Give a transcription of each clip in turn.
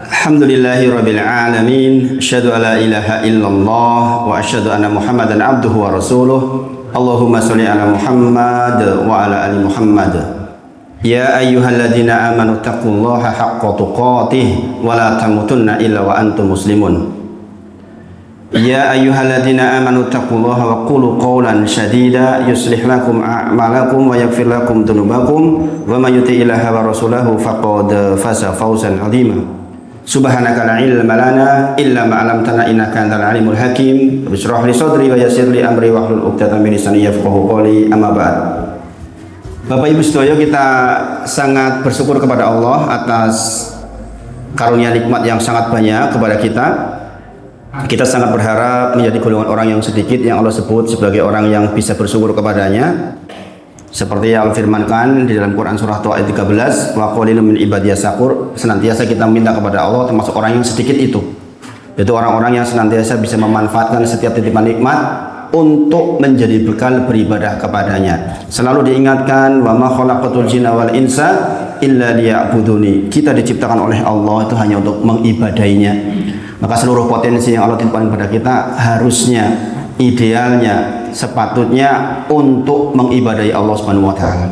Alhamdulillahirabbil alamin. Asyhadu alla ilaha illallah wa asyhadu anna Muhammadan abduhu wa rasuluh. Allahumma shalli ala Muhammad wa ala ali Muhammad. Ya ayyuhalladzina amanu taqullaha haqqa tuqatih wa la tamutunna illa wa antum muslimun. Ya ayyuhalladzina amanu taqullaha wa qulu qawlan sadida yuslih lakum a'malakum wa yaghfir lakum dhunubakum wa may yuti'illaha wa rasulahu faqad faza fawzan 'azima. Subhanaka la ilma lana illa ma 'allamtana innaka antal alimul hakim. Bishrah li sadri wa yassir li amri wa hlul 'uqdatam min lisani yafqahu qawli. Amma ba'd. Bapak Ibu sedaya, kita sangat bersyukur kepada Allah atas karunia nikmat yang sangat banyak kepada kita. Kita sangat berharap menjadi golongan orang yang sedikit yang Allah sebut sebagai orang yang bisa bersyukur kepadanya. Seperti yang Allah firmankan di dalam Quran surah Taha ayat 13, wa qalilun min ibadiyas syakur. Senantiasa kita minta kepada Allah termasuk orang yang sedikit itu. Yaitu orang-orang yang senantiasa bisa memanfaatkan setiap titipan nikmat untuk menjadi bekal beribadah kepadanya. Selalu diingatkan, wa ma khalaqatul jinna wal insa illa liya'buduni. Kita diciptakan oleh Allah itu hanya untuk mengibadainya. Maka seluruh potensi yang Allah titipkan kepada kita harusnya, idealnya, sepatutnya untuk mengibadahi Allah Subhanahu wa taala.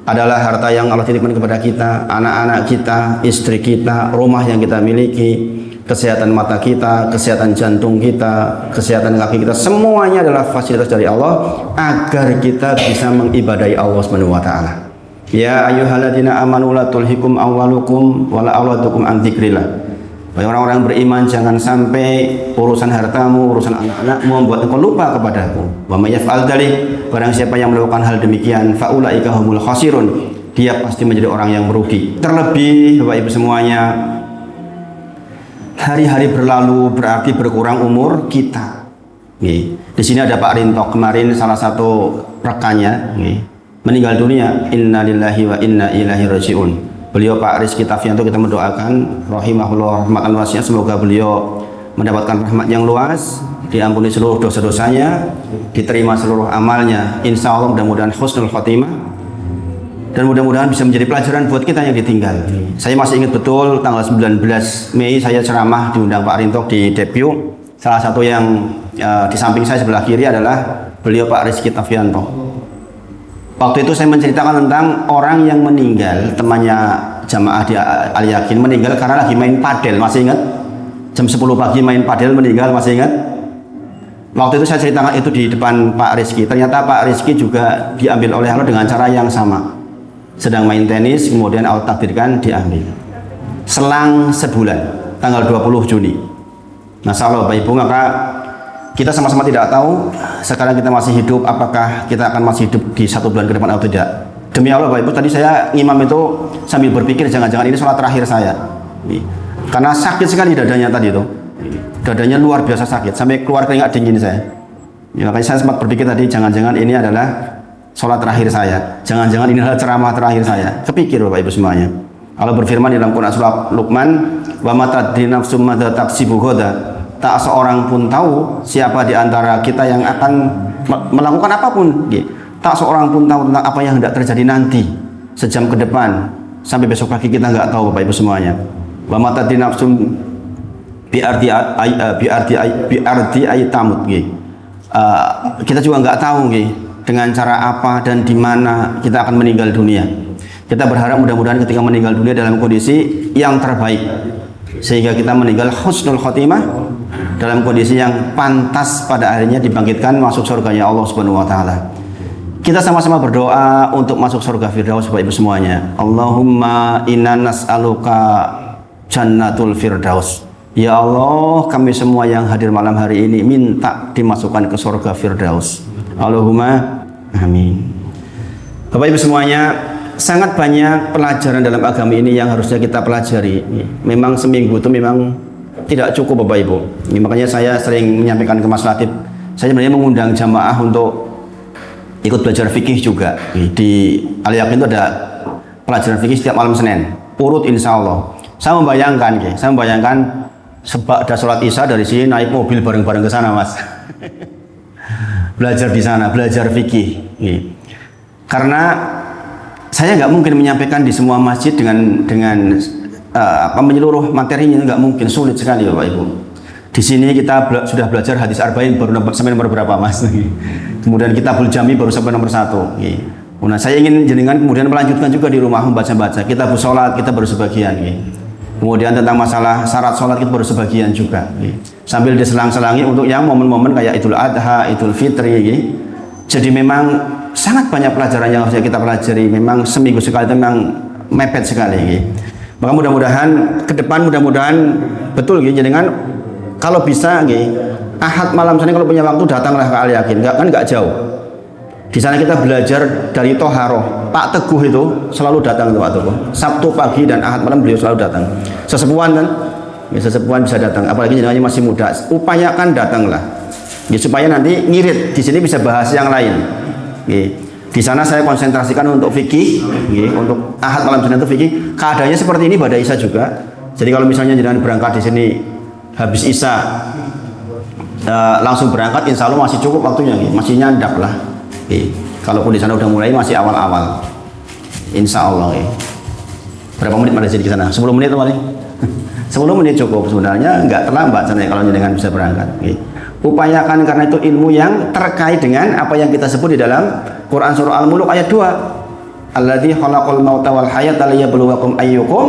Adalah harta yang Allah titipkan kepada kita, anak-anak kita, istri kita, rumah yang kita miliki, kesehatan mata kita, kesehatan jantung kita, kesehatan kaki kita, semuanya adalah fasilitas dari Allah agar kita bisa mengibadahi Allah Subhanahu wa taala. Ya ayyuhalladzina amanu la tulhikum amwalukum wala auladukum an dzikrillah. Bagi orang-orang beriman, jangan sampai urusan hartamu, urusan anak-anakmu membuat engkau lupa kepadaku. Wa may yaf'al dzalik, barang siapa yang melakukan hal demikian, fa ulaika humul khasirun, dia pasti menjadi orang yang merugi. Terlebih Bapak Ibu semuanya, hari-hari berlalu berarti berkurang umur kita. Nih, di sini ada Pak Rintok, kemarin salah satu rekannya meninggal dunia. Innalillahi wa inna ilaihi rajiun. Beliau Pak Rizky Tafianto, kita mendoakan rahimahullah rahmatan wasi'ah, semoga beliau mendapatkan rahmat yang luas, diampuni seluruh dosa-dosanya, diterima seluruh amalnya, insya Allah mudah-mudahan husnul khotimah, dan mudah-mudahan bisa menjadi pelajaran buat kita yang ditinggal. Saya masih ingat betul tanggal 19 Mei saya ceramah diundang Pak Rintok di Depiu. Salah satu yang di samping saya sebelah kiri adalah beliau Pak Rizky Tafianto. Waktu itu saya menceritakan tentang orang yang meninggal, temannya jamaah di Al Yakin, meninggal karena lagi main padel. Masih ingat? Jam 10 pagi main padel, meninggal, masih ingat? Waktu itu saya ceritakan itu di depan Pak Rizky. Ternyata Pak Rizky juga diambil oleh Allah dengan cara yang sama. Sedang main tenis, kemudian Allah takdirkan diambil. Selang sebulan, tanggal 20 Juni. Nah, Allah Bapak Ibu, maka kita sama-sama tidak tahu sekarang kita masih hidup, apakah kita akan masih hidup di 1 bulan ke depan atau tidak. Demi Allah Bapak Ibu, tadi saya ngimam itu sambil berpikir jangan-jangan ini sholat terakhir saya. Karena sakit sekali dadanya tadi itu. Dadanya luar biasa sakit, sampai keluar keringat dingin saya. Makanya saya sempat berpikir tadi jangan-jangan ini adalah sholat terakhir saya. Jangan-jangan ini adalah ceramah terakhir saya. Kepikir Bapak Ibu semuanya. Allah berfirman di dalam Quran surah Luqman, "Wa ma tadri nafsum madza taksibu ghadan." Tak seorang pun tahu siapa di antara kita yang akan melakukan apapun. Tak seorang pun tahu tentang apa yang hendak terjadi nanti, sejam ke depan, sampai besok pagi kita nggak tahu Bapak Ibu semuanya. Wa ma tadri nafsum bi ardi tamut. Kita juga nggak tahu dengan cara apa dan di mana kita akan meninggal dunia. Kita berharap mudah-mudahan ketika meninggal dunia dalam kondisi yang terbaik, sehingga kita meninggal husnul khotimah dalam kondisi yang pantas pada akhirnya dibangkitkan masuk surganya Allah Subhanahu wa taala. Kita sama-sama berdoa untuk masuk surga Firdaus Bapak Ibu semuanya. Allahumma inna nas'aluka jannatul firdaus. Ya Allah, kami semua yang hadir malam hari ini minta dimasukkan ke surga Firdaus. Allahumma amin. Bapak Ibu semuanya, sangat banyak pelajaran dalam agama ini yang harusnya kita pelajari. Memang seminggu itu memang tidak cukup Bapak Ibu. Makanya saya sering menyampaikan ke Mas Latif, saya sebenarnya mengundang jamaah untuk ikut belajar fikih juga. Di Al Yakin itu ada pelajaran fikih setiap malam Senin. Urut insya Allah. Saya membayangkan ada sholat isya dari sini naik mobil bareng-bareng ke sana Mas. Belajar di sana, belajar fikih. Karena Saya nggak mungkin menyampaikan di semua masjid dengan menyeluruh materinya, nggak mungkin, sulit sekali Bapak Ibu. Di sini kita sudah belajar hadis arba'in baru sampai nomor berapa Mas? Kemudian kitabul jami baru sampai nomor 1. Nah, saya ingin jenengan kemudian melanjutkan juga di rumah membaca-baca kitabul sholat kita baru sebagian. Kemudian tentang masalah syarat sholat kita baru sebagian juga. Sambil diselang-selangi untuk yang momen-momen kayak Idul Adha, Idul Fitri. Jadi memang sangat banyak pelajaran yang harus kita pelajari. Memang seminggu sekali itu memang mepet sekali. Maka mudah-mudahan ke depan betul jenengan kalau bisa Ahad malam sana kalau punya waktu datanglah ke Al Yakin, nggak jauh. Di sana kita belajar dari Toharoh. Pak Teguh itu selalu datang Pak Teguh. Sabtu pagi dan Ahad malam beliau selalu datang. Sesepuan kan? Sesepuan bisa datang. Apalagi jenengannya masih muda. Upayakan datanglah. Supaya nanti ngirit di sini bisa bahas yang lain. Di sana saya konsentrasikan untuk fikih, untuk Ahad malam sana itu fikih. Keadaannya seperti ini pada Isya juga. Jadi kalau misalnya jenengan berangkat di sini habis Isya langsung berangkat, insya Allah masih cukup waktunya, masih nyandak lah. Kalaupun di sana udah mulai masih awal-awal, insya Allah. Berapa menit pada sini ke sana? 10 menit paling. 10 menit cukup sebenarnya, nggak terlambat sana kalau jenengan bisa berangkat. Upayakan karena itu ilmu yang terkait dengan apa yang kita sebut di dalam Quran surah Al-Muluk ayat 2. Alladzi khalaqal mauta wal hayata liyabluwakum ayyukum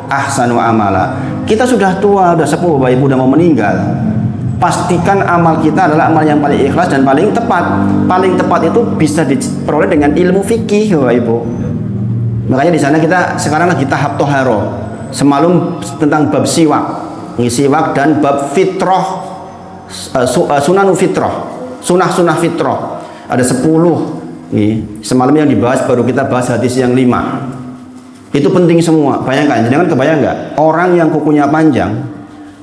ahsanu amala. Kita sudah tua, sudah sepuh, Bapak Ibu, sudah mau meninggal. Pastikan amal kita adalah amal yang paling ikhlas dan paling tepat. Paling tepat itu bisa diperoleh dengan ilmu fikih, Bapak Ibu. Makanya di sana kita sekarang lagi tahap toharo. Semalam tentang bab siwak, siwak dan bab fitrah, sunanu fitrah, sunah fitrah. Ada 10. Semalam yang dibahas baru kita bahas hadis yang 5. Itu penting semua. Bayangkan, jangan kebayang nggak? Orang yang kukunya panjang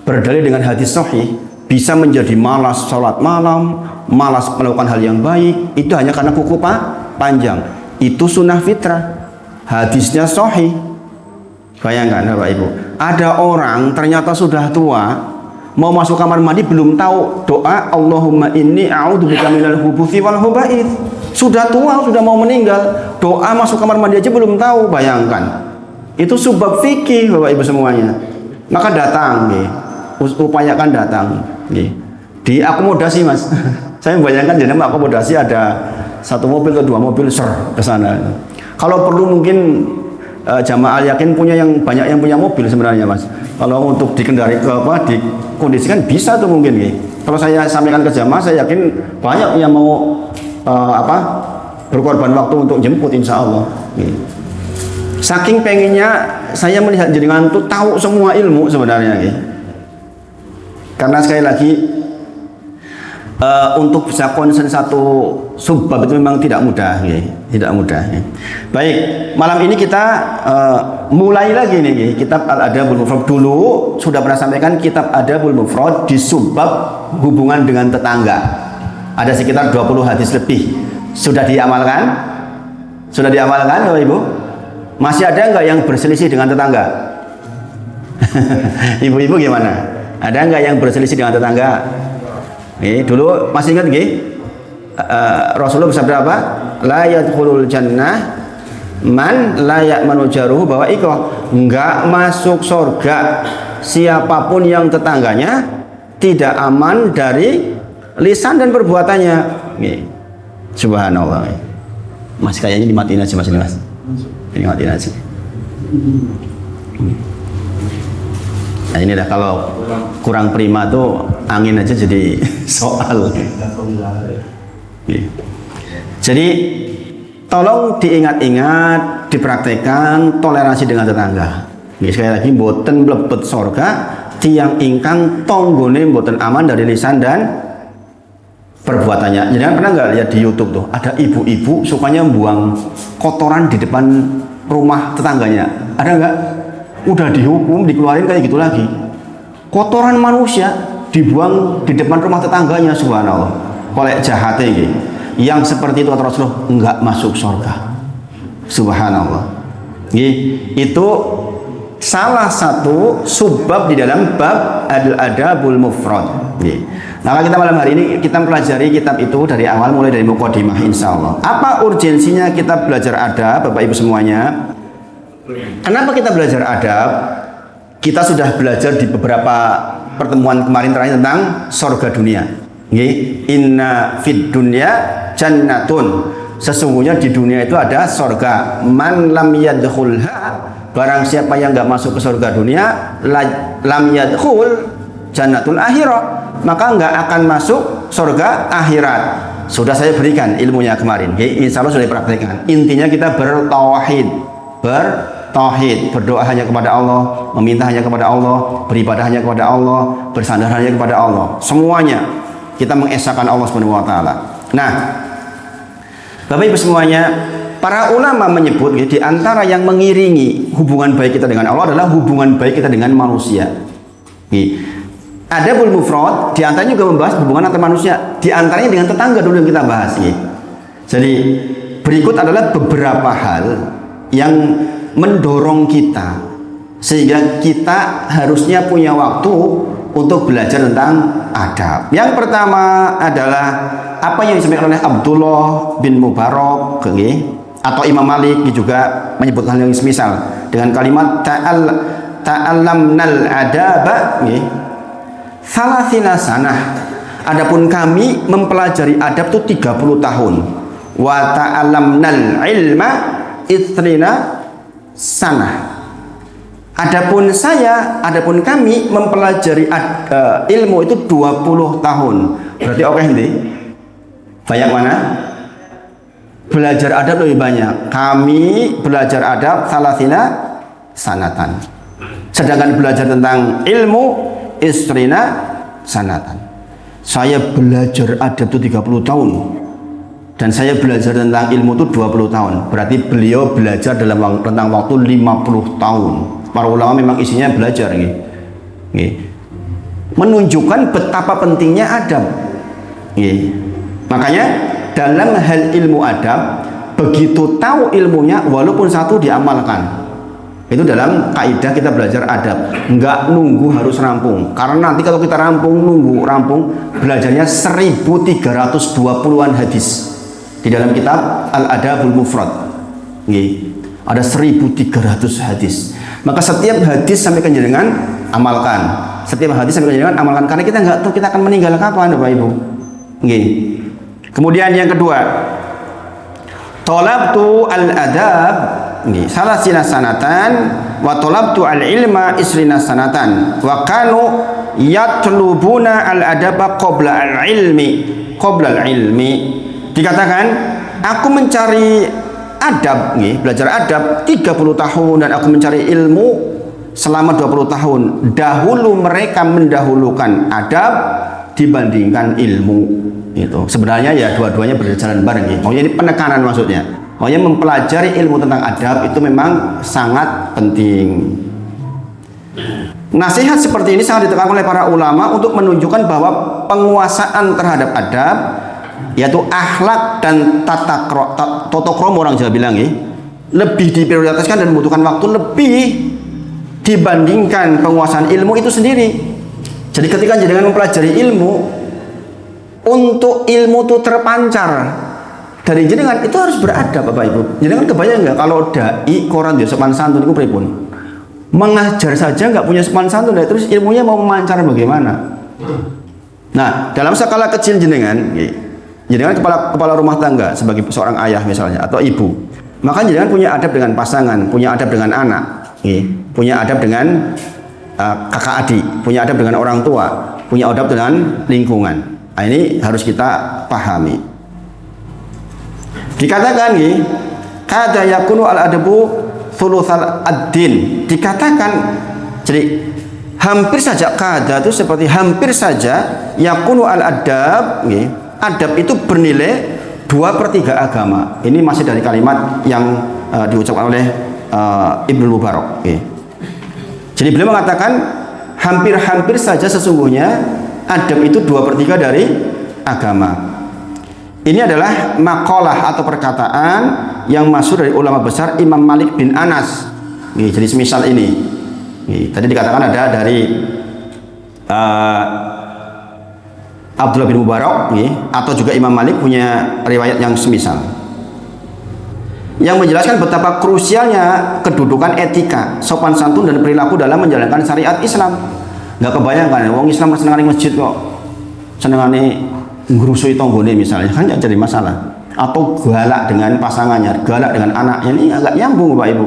berdalil dengan hadis sahih bisa menjadi malas sholat malam, malas melakukan hal yang baik. Itu hanya karena kuku panjang. Itu sunnah fitrah. Hadisnya sahih. Bayangkan Bapak Ibu. Ada orang ternyata sudah tua, mau masuk kamar mandi belum tahu doa Allahumma inni a'udzubika minal khubuthi wal khaba'its. Sudah tua, sudah mau meninggal, doa masuk kamar mandi aja belum tahu. Bayangkan. Itu subbab fikih Bapak Ibu semuanya. Maka datang, upayakan datang. Diakomodasi Mas. Saya membayangkan jadi akomodasi ada 1 mobil atau 2 mobil ke sana. Kalau perlu mungkin jamaah Al-Yakin punya yang banyak yang punya mobil sebenarnya Mas. Kalau untuk dikendari dikondisikan bisa tuh mungkin. Kalau saya sampaikan ke jamaah, saya yakin banyak yang mau berkorban waktu untuk jemput insya Allah. Saking pengennya saya melihat jenengan tuh tahu semua ilmu sebenarnya. Karena sekali lagi untuk bisa konsen satu subbab itu memang tidak mudah, tidak mudah. Baik, malam ini kita mulai lagi nih kitab Al-Adabul Mufrad. Dulu sudah pernah sampaikan kitab Adabul Mufrad di subbab hubungan dengan tetangga. Ada sekitar 20 hadis lebih. Sudah diamalkan? Sudah diamalkan Bapak Ibu? Masih ada nggak yang berselisih dengan tetangga? Ibu-ibu gimana? Ada nggak yang berselisih dengan tetangga? Dulu masih ingat Rasulullah bersabda apa? La yadkhulul jannah man la ya'manu jaruhu bahwa enggak masuk surga siapapun yang tetangganya tidak aman dari lisan dan perbuatannya. Subhanallah. Mas kayaknya dimatiin aja Mas ini Mas. Ini matiin aja. Nah ini dah kalau kurang prima tuh angin aja jadi soal. Jadi tolong diingat-ingat, dipraktekkan toleransi dengan tetangga. Sekali lagi mboten mlebet surga tiang ingkang tonggone mboten aman dari lisan dan perbuatannya. Jangan pernah nggak lihat di YouTube tuh ada ibu-ibu sukanya buang kotoran di depan rumah tetangganya. Ada nggak? Udah dihukum, dikeluarin kayak gitu lagi. Kotoran manusia dibuang di depan rumah tetangganya, subhanallah. Kolek jahatnya gitu. Yang seperti itu kata Rasulullah nggak masuk surga. Subhanallah. Itu salah satu subbab di dalam bab Al-Adabul Mufrad. Nah, kita malam hari ini kita mempelajari kitab itu dari awal, mulai dari muqaddimah insyaallah. Apa urgensinya kita belajar adab, Bapak Ibu semuanya? Kenapa kita belajar adab? Kita sudah belajar di beberapa pertemuan kemarin terakhir tentang surga dunia. Inna fid dunya jannatun. Sesungguhnya di dunia itu ada surga. Man lam yadkhulha, barang siapa yang enggak masuk ke surga dunia, lam yadkhul jannatul akhirah, maka enggak akan masuk surga akhirat. Sudah saya berikan ilmunya kemarin. Insya Allah sudah dipraktikkan. Intinya kita bertauhid, berdoa hanya kepada Allah, meminta hanya kepada Allah, beribadah hanya kepada Allah, bersandar hanya kepada Allah. Semuanya kita mengesahkan Allah Subhanahu wa taala. Nah, Bapak Ibu semuanya, para ulama menyebut di antara yang mengiringi hubungan baik kita dengan Allah adalah hubungan baik kita dengan manusia. Adabul mufrad di antaranya juga membahas hubungan antar manusia, di antaranya dengan tetangga dulu yang kita bahas. Jadi berikut adalah beberapa hal yang mendorong kita sehingga kita harusnya punya waktu untuk belajar tentang adab. Yang pertama adalah apa yang disampaikan oleh Abdullah bin Mubarak atau Imam Malik juga menyebut hal yang semisal dengan kalimat ta'allamnal adaba salasina sanah. Adapun kami mempelajari adab itu 30 tahun. Wa ta'allamnal ilma istrina sanah. Adapun kami mempelajari ilmu itu 20 tahun. Berarti oke nanti. Banyak mana? Belajar adab lebih banyak. Kami belajar adab salasina sanatan. Sedangkan belajar tentang ilmu istrina sanatan. Saya belajar adab itu 30 tahun. Dan saya belajar tentang ilmu itu 20 tahun. Berarti beliau belajar dalam rentang waktu 50 tahun. Para ulama memang isinya belajar menunjukkan betapa pentingnya adab. Makanya dalam hal ilmu adab, begitu tahu ilmunya walaupun satu diamalkan. Itu dalam kaidah kita belajar adab. Enggak nunggu harus rampung. Karena nanti kalau kita nunggu rampung, belajarnya 1320-an hadis. Di dalam kitab Al-Adabul Mufrad. Ada 1300 hadis. Maka setiap hadis sampai kenjenengan amalkan. Setiap hadis sampai kenjenengan amalkan, karena kita nggak tahu kita akan meninggal kapan, Bapak Ibu. Kemudian yang kedua, tolabtu al-adab salasina sanatan wa tolabtu al-ilma isrina sanatan wa kanu yatlubuna al-adaba qabla al-ilmi. Dikatakan aku mencari adab, belajar adab 30 tahun dan aku mencari ilmu selama 20 tahun. Dahulu mereka mendahulukan adab dibandingkan ilmu. Itu sebenarnya ya dua-duanya berjalan bareng. Maunya ini penekanan maksudnya. Maunya mempelajari ilmu tentang adab itu memang sangat penting. Nasihat seperti ini sangat ditekankan oleh para ulama untuk menunjukkan bahwa penguasaan terhadap adab, yaitu akhlak dan tata krama orang Jawa bilang lebih diprioritaskan dan membutuhkan waktu lebih dibandingkan penguasaan ilmu itu sendiri. Jadi ketika jenengan mempelajari ilmu, untuk ilmu itu terpancar dari jenengan itu harus beradab, Bapak Ibu. Jenengan kebayang nggak kalau dai koran dia sopan santun itu pripun? Mengajar saja nggak punya sopan santun, terus ilmunya mau memancar bagaimana? Nah, dalam skala kecil jenengan kepala rumah tangga sebagai seorang ayah misalnya atau ibu, maka jenengan punya adab dengan pasangan, punya adab dengan anak, punya adab dengan kakak adik, punya adab dengan orang tua, punya adab dengan lingkungan. Nah, ini harus kita pahami. Dikatakan kada yakunu al-adabu thulutsal ad-din. Dikatakan jadi hampir saja kada itu seperti hampir saja yakunu al-adab, adab itu bernilai 2/3 agama. Ini masih dari kalimat yang diucapkan oleh Ibnu Mubarak. Jadi beliau mengatakan hampir-hampir saja sesungguhnya adab itu 2/3 dari agama. Ini adalah makalah atau perkataan yang masuk dari ulama besar Imam Malik bin Anas. Jadi semisal ini. Tadi dikatakan ada dari Abdullah bin Mubarak atau juga Imam Malik punya riwayat yang semisal yang menjelaskan betapa krusialnya kedudukan etika, sopan santun dan perilaku dalam menjalankan syariat Islam. Nggak kebayangkan, wong Islam senengane masjid kok, senengane ngrusui tonggone misalnya, kan jadi masalah. Atau galak dengan pasangannya, galak dengan anaknya, ini agak nyambung Bapak Ibu.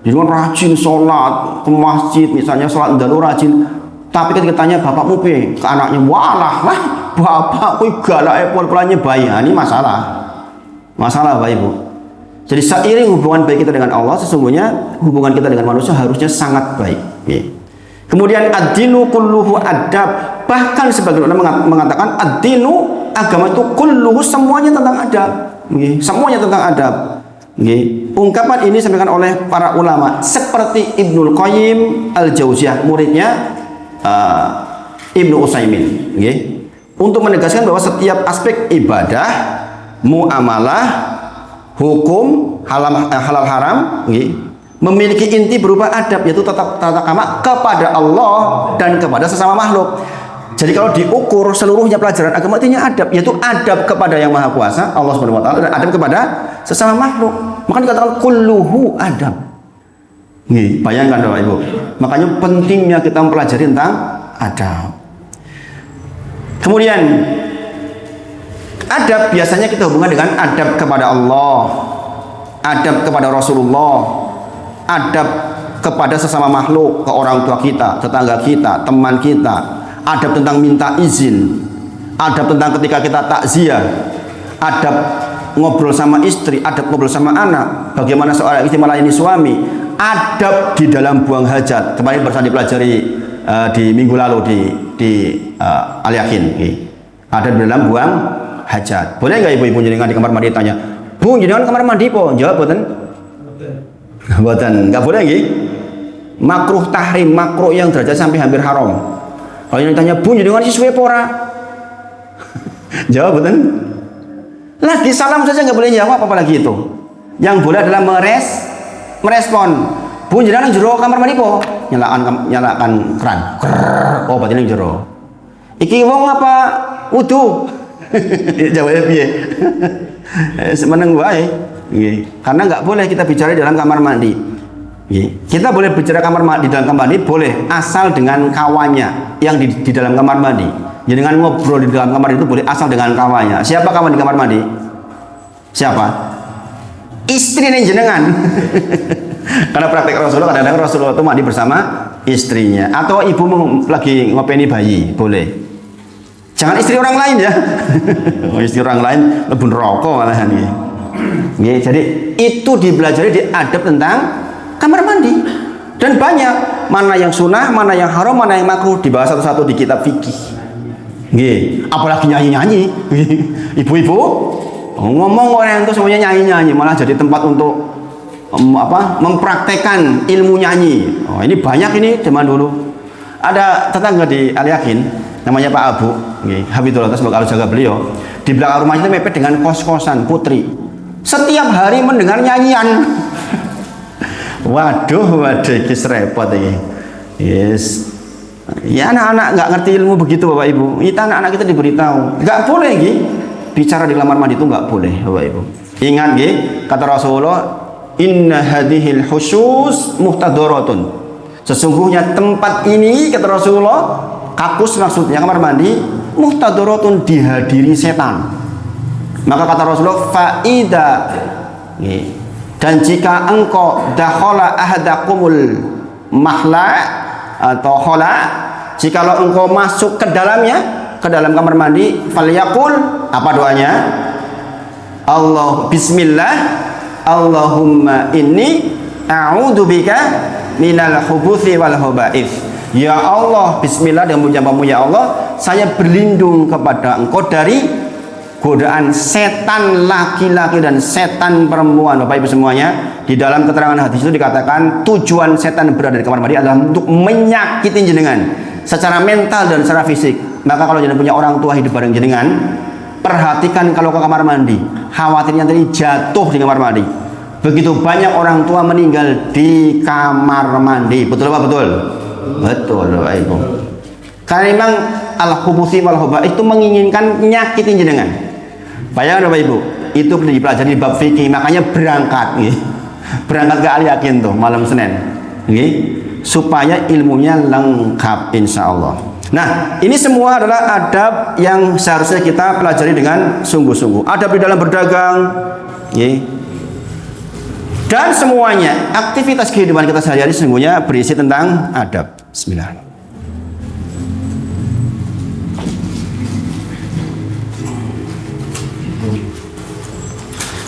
Jadi kan rajin sholat ke masjid misalnya, sholat dalu rajin, tapi ketika tanya bapakmu ke anaknya, walah lah bapak kok galak pola-polanya bayi, nah, ini masalah Bapak Ibu. Jadi seiring hubungan baik kita dengan Allah, sesungguhnya hubungan kita dengan manusia harusnya sangat baik. Kemudian ad-dinu kulluhu adab. Bahkan sebagian ulama mengatakan ad-dinu, agama itu kulluhu, semuanya tentang adab. Semuanya tentang adab. Ungkapan ini disampaikan oleh para ulama seperti Ibnul Qayyim Al-Jauziyah, muridnya Ibnu Utsaimin, untuk menegaskan bahwa setiap aspek ibadah, muamalah, hukum halal haram memiliki inti berupa adab, yaitu tata krama kepada Allah dan kepada sesama makhluk. Jadi kalau diukur seluruhnya pelajaran agama, intinya adab, yaitu adab kepada Yang Maha Kuasa Allah Subhanahu wa taala dan adab kepada sesama makhluk. Maka dikatakan kulluhu adab. Bayangkan Bapak Ibu. Makanya pentingnya kita mempelajari tentang adab. Kemudian adab biasanya kita hubungkan dengan adab kepada Allah, adab kepada Rasulullah, adab kepada sesama makhluk, ke orang tua kita, tetangga kita, teman kita, adab tentang minta izin, adab tentang ketika kita takziah, adab ngobrol sama istri, adab ngobrol sama anak, bagaimana seorang istri melayani suami, adab di dalam buang hajat. Kemarin barusan dipelajari di minggu lalu di Al-Yakin, adab di dalam buang hajat. Boleh nggak ibu-ibu jenengan di kamar mandi tanya, Bu, jenengan kamar mandi po? Jawab boten. Boten, nggak boleh nggih. Makruh tahrim, makruh yang derajat sampai hampir haram. Kalau yang ditanya, Bu, jenengan siswe pora? Jawab boten. Lagi salam saja nggak boleh jawab, apalagi itu. Yang boleh adalah merespon. Bu, jenengan jero kamar mandi po? Nyalakan keran. Oh, berarti yang jero. Iki wong apa wudu? Jawabnya piye? Semeneng wae. Karena nggak boleh kita bicara di dalam kamar mandi. Kita boleh bicara di dalam kamar mandi boleh, asal dengan kawannya yang di dalam kamar mandi. Jadi dengan ngobrol di dalam kamar itu boleh asal dengan kawannya. Siapa kawan di kamar mandi? Siapa? Istri nih jenengan. Karena praktek Rasulullah, kadang-kadang Rasulullah itu mandi bersama istrinya. Atau ibu lagi ngopeni bayi, boleh. Jangan istri orang lain ya. Istri orang lain lebih rokok malahan ya. Jadi itu dipelajari di adab tentang kamar mandi. Dan banyak, mana yang sunnah, mana yang haram, mana yang makruh, dibahas satu-satu di kitab fikih. Apalagi nyanyi-nyanyi. Ibu-ibu ngomong orang itu semuanya nyanyi-nyanyi, malah jadi tempat untuk mempraktekkan ilmu nyanyi. Oh, ini banyak ini zaman dulu. Ada tetangga di Al-Yakin, namanya Pak Abu, Habibullah, semoga Allah jaga beliau. Di belakang rumahnya itu mepet dengan kos-kosan putri. Setiap hari mendengar nyanyian. Waduh, kis repot ini. Yes. Ya anak-anak nggak ngerti ilmu begitu Bapak Ibu. Kita anak-anak kita diberitahu, nggak boleh bicara di kamar mandi itu nggak boleh Bapak Ibu. Ingat kata Rasulullah, inna hadhil khusus muhtadaratun. Sesungguhnya tempat ini, kata Rasulullah, kakus maksudnya kamar mandi, muhtadaratun, dihadiri setan. Maka kata Rasulullah, faida, dan jika engkau dakhala ahadakumul mahla atau khola, jikalau engkau masuk ke dalamnya, ke dalam kamar mandi, falyaqul, apa doanya? Allah, bismillah, Allahumma inni a'udzubika minal khubuthi wal khaba'ith. Ya Allah, bismillah, dengan mengucapmu ya Allah, saya berlindung kepada engkau dari godaan setan laki-laki dan setan perempuan. Bapak Ibu semuanya, di dalam keterangan hadis itu dikatakan tujuan setan berada di kamar mandi adalah untuk menyakiti jenengan secara mental dan secara fisik. Maka kalau jenengan punya orang tua hidup bareng jenengan, perhatikan kalau ke kamar mandi, khawatirnya tadi jatuh di kamar mandi. Begitu banyak orang tua meninggal di kamar mandi. Betul apa betul? Betul Bapak Ibu. Karena memang al-khubuthi wal khaba'ith itu menginginkan nyakitin jenengan. Bayangkan Bapak Ibu, itu dipelajari di bab fikih, makanya berangkat nggih. Berangkat ke Al-Yakin tuh malam Senin. Nggih. Supaya ilmunya lengkap insyaallah. Nah, ini semua adalah adab yang seharusnya kita pelajari dengan sungguh-sungguh. Adab di dalam berdagang, nggih. Dan semuanya aktivitas kehidupan kita sehari-hari sesungguhnya berisi tentang adab. Bismillah.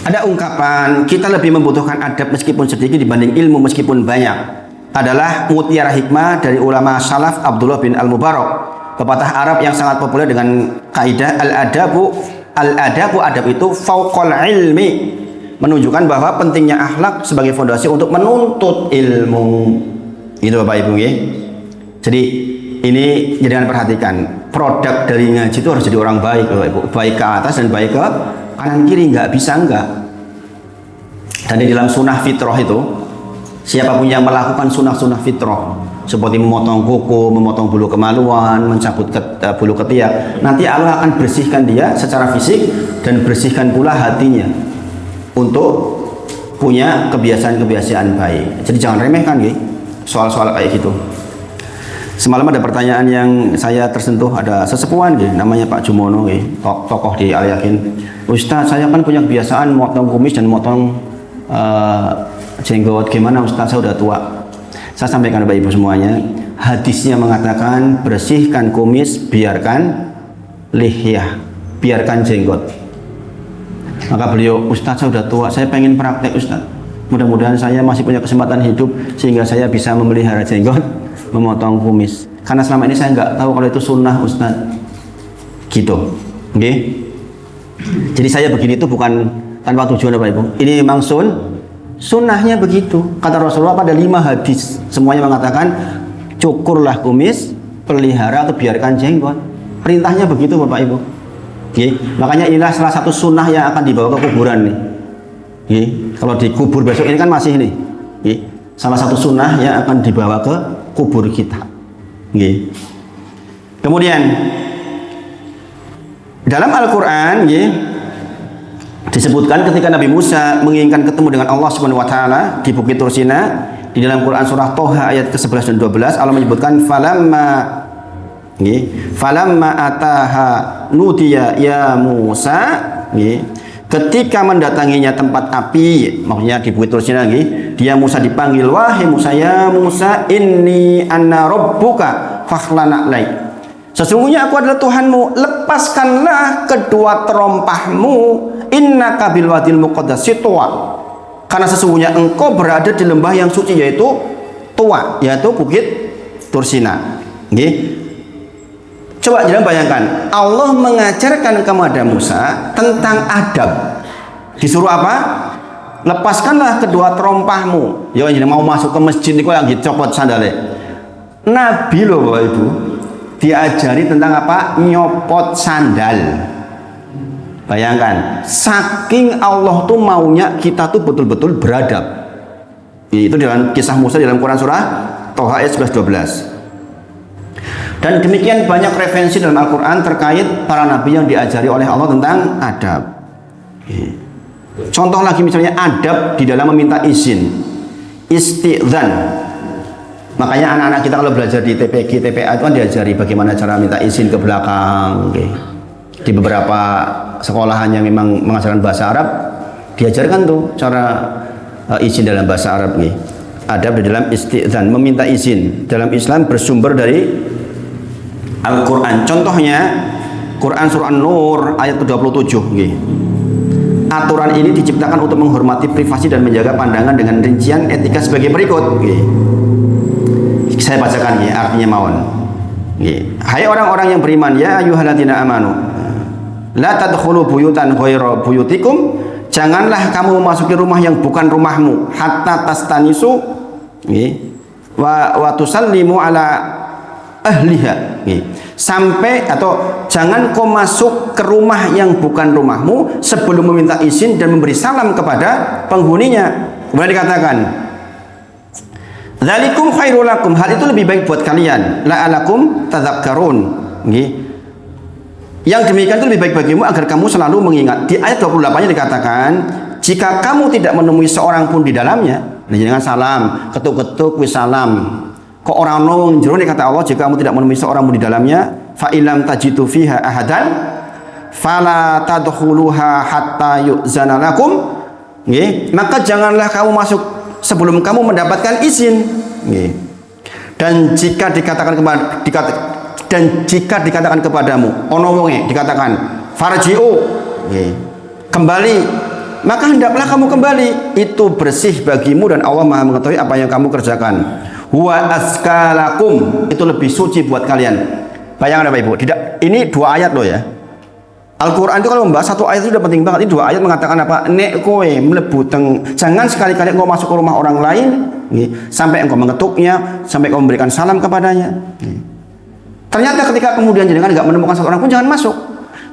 Ada ungkapan kita lebih membutuhkan adab meskipun sedikit dibanding ilmu meskipun banyak, adalah mutiara hikmah dari ulama salaf Abdullah bin Al-Mubarak, pepatah Arab yang sangat populer dengan kaidah al-adabu adab itu fauqal ilmi, menunjukkan bahwa pentingnya akhlak sebagai fondasi untuk menuntut ilmu. Itu Bapak Ibu ya. Jadi ini jangan perhatikan, produk dari ngaji itu harus jadi orang baik Bapak Ibu, baik ke atas dan baik ke kanan kiri, nggak bisa enggak. Dan di dalam sunnah fitrah itu, siapapun yang melakukan sunnah-sunnah fitrah seperti memotong kuku, memotong bulu kemaluan, mencabut bulu ketiak, nanti Allah akan bersihkan dia secara fisik dan bersihkan pula hatinya untuk punya kebiasaan-kebiasaan baik. Jadi jangan remehkan ya soal-soal kayak gitu. Semalam ada pertanyaan yang saya tersentuh, ada sesepuhan gitu, namanya Pak Jumono gitu, tokoh di Al-Yakin. Ustaz, saya kan punya kebiasaan motong kumis dan motong jenggot, gimana Ustaz, saya udah tua. Saya sampaikan Bapak Ibu semuanya, hadisnya mengatakan bersihkan kumis, biarkan lihyah, biarkan jenggot. Maka beliau, Ustaz saya udah tua, saya pengen praktek Ustaz, mudah-mudahan saya masih punya kesempatan hidup sehingga saya bisa memelihara jenggot, memotong kumis, karena selama ini saya nggak tahu kalau itu sunnah Ustaz gitu. Oke? Jadi saya begini itu bukan tanpa tujuan Bapak Ibu, ini memang sunnahnya begitu. Kata Rasulullah pada 5 hadis semuanya mengatakan cukurlah kumis, pelihara atau biarkan jenggot. Perintahnya begitu Bapak Ibu. Oke? Makanya inilah salah satu sunnah yang akan dibawa ke kuburan nih. Oke? Kalau dikubur besok ini kan masih nih. Oke? Salah satu sunnah yang akan dibawa ke kubur kita. Oke? Kemudian dalam Al-Quran disebutkan ketika Nabi Musa menginginkan ketemu dengan Allah Subhanahu wa taala di Bukit Tursina, di dalam Quran surah Toha ayat ke-11 dan 12 Allah menyebutkan falamma ataha nudiya ya Musa, ketika mendatanginya tempat api, maksudnya di Bukit Tursina, dia Musa dipanggil, wahai Musa, ya Musa, inni anna rabbuka fakhlana alaik. Sesungguhnya aku adalah Tuhanmu, lepaskanlah kedua terompahmu, innaka bil wadil muqaddas tuwa, karena sesungguhnya engkau berada di lembah yang suci yaitu Tuwa, yaitu Bukit Tursina. Coba jangan bayangkan, Allah mengajarkan kepada Musa tentang adab. Disuruh apa? Lepaskanlah kedua terompahmu. Ya ini mau masuk ke masjid niku lagi copot sandale. Nabi loh Bapak Ibu, diajari tentang apa? Nyopot sandal. Bayangkan, saking Allah tuh maunya kita tuh betul-betul beradab. Itu dalam kisah Musa dalam Quran surah Toha ayat 11-12. Dan demikian banyak referensi dalam Al-Quran terkait para nabi yang diajari oleh Allah tentang adab. Contoh lagi misalnya adab di dalam meminta izin, isti'dzan. Makanya anak-anak kita kalau belajar di TPG, TPA itu kan diajari bagaimana cara minta izin ke belakang. Di beberapa sekolahan yang memang mengajarkan bahasa Arab diajarkan tuh cara izin dalam bahasa Arab nih. Adab di dalam isti'dzan, meminta izin dalam Islam bersumber dari Al-Quran. Contohnya Quran surah An-Nur ayat ke-27 nih. Aturan ini diciptakan untuk menghormati privasi dan menjaga pandangan dengan rincian etika sebagai berikut nih. Saya bacakan nih artinya mawon. Hai orang-orang yang beriman, ya ayyuhalladzina amanu la tadkhulu buyutan ghaira buyutikum, janganlah kamu memasuki rumah yang bukan rumahmu, hatta tastanisu wa tusallimu ala ahliha, sampai atau jangan kau masuk ke rumah yang bukan rumahmu sebelum meminta izin dan memberi salam kepada penghuninya. Kemudian dikatakan dzalikum khairul lakum, hal itu lebih baik buat kalian, la'alakum tadzakkarun, Nggih. Yang demikian itu lebih baik bagimu agar kamu selalu mengingat. Di ayat 28-nya dikatakan, jika kamu tidak menemui seorang pun di dalamnya, dengan salam, ketuk-ketuk wis salam. Kok orang nong jero kata Allah, jika kamu tidak menemui seorang pun di dalamnya, fa ilam tajidu fiha ahadan fala tadkhuluha hatta yu'zana lakum. Nggih, maka janganlah kamu masuk sebelum kamu mendapatkan izin. Nggih. Dan jika dikatakan kepadamu ono wonge dikatakan farji'u, nggih, kembali, maka hendaklah kamu kembali, itu bersih bagimu dan Allah Maha mengetahui apa yang kamu kerjakan. Huwa azkalakum, itu lebih suci buat kalian. Bayangkan Bapak Ibu, ini 2 ayat loh ya. Al-Quran itu kalau membahas 1 ayat itu sudah penting banget. Ini 2 ayat mengatakan apa? Nek kowe mlebu jangan sekali-kali engkau masuk ke rumah orang lain, sampai engkau mengetuknya, sampai engkau memberikan salam kepadanya. Ternyata ketika kemudian jenengan nggak menemukan satu orang pun jangan masuk.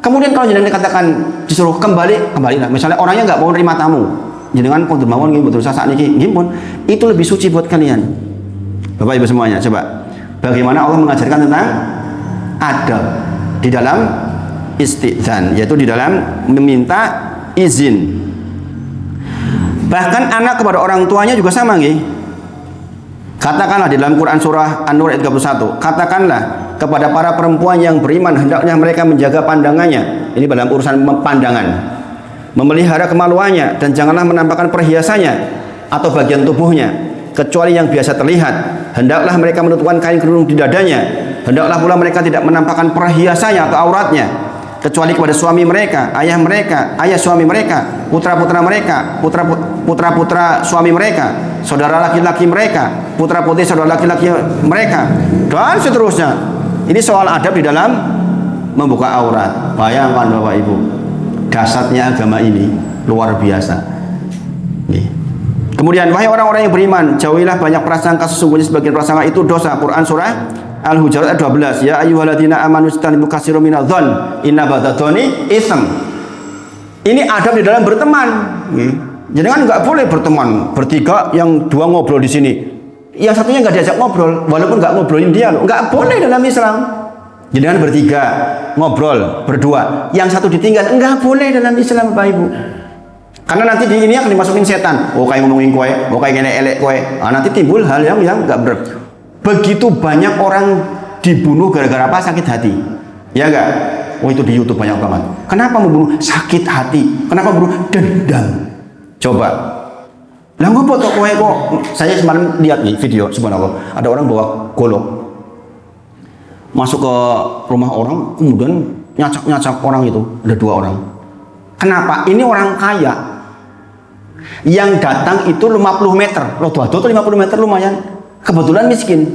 Kemudian kalau jenengan dikatakan disuruh kembalilah. Misalnya orangnya nggak mau nerima tamu, jenengan kondur mawon nggih betul saat ini pun itu lebih suci buat kalian. Bapak Ibu semuanya, coba bagaimana Allah mengajarkan tentang adab di dalam istidzan, yaitu di dalam meminta izin. Bahkan anak kepada orang tuanya juga sama nggih. Katakanlah di dalam Quran surah An-Nur ayat 31, katakanlah kepada para perempuan yang beriman hendaknya mereka menjaga pandangannya. Ini dalam urusan pandangan, memelihara kemaluannya, dan janganlah menampakkan perhiasannya atau bagian tubuhnya kecuali yang biasa terlihat. Hendaklah mereka menutupkan kain kerudung di dadanya. Hendaklah pula mereka tidak menampakkan perhiasannya atau auratnya kecuali kepada suami mereka, ayah suami mereka, putra-putra mereka, putra-putra suami mereka, saudara laki-laki mereka, putra-putri saudara laki-laki mereka, dan seterusnya. Ini soal adab di dalam membuka aurat. Bayangkan Bapak Ibu, dasarnya agama ini luar biasa. Nih. Kemudian, wahai orang-orang yang beriman, jauhilah banyak prasangka, sesungguhnya sebagian prasangka itu dosa. Quran surah Al-Hujurat ayat 12. Ya ayyuhalladzina amanu istanibu katsiran minadh-dhon inna ba'dadh-dhoni itsm. Ini adab di dalam berteman. Jangan nggak boleh berteman bertiga, yang 2 ngobrol di sini, yang satunya nggak diajak ngobrol, walaupun nggak ngobrolin dia loh, nggak boleh dalam Islam. Jangan bertiga ngobrol berdua, yang satu ditinggal, nggak boleh dalam Islam Bapak Ibu. Karena nanti di ini akan dimasukin setan. Oh kayak ngomongin kowe, oh kayak gini elek kowe. Nanti timbul hal yang nggak benar. Begitu banyak orang dibunuh gara-gara apa? Sakit hati. Ya enggak? Oh itu di YouTube banyak banget. Kenapa membunuh? Sakit hati. Kenapa membunuh? Dendam. Coba. Lah ngopo tok kowe kok? Saya kemarin lihat nih video, subhanallah. Ada orang bawa golok masuk ke rumah orang, kemudian nyacak-nyacak orang itu. Ada 2 orang. Kenapa? Ini orang kaya. Yang datang itu 50 meter. Loh, tuh 50 meter lumayan. Kebetulan miskin.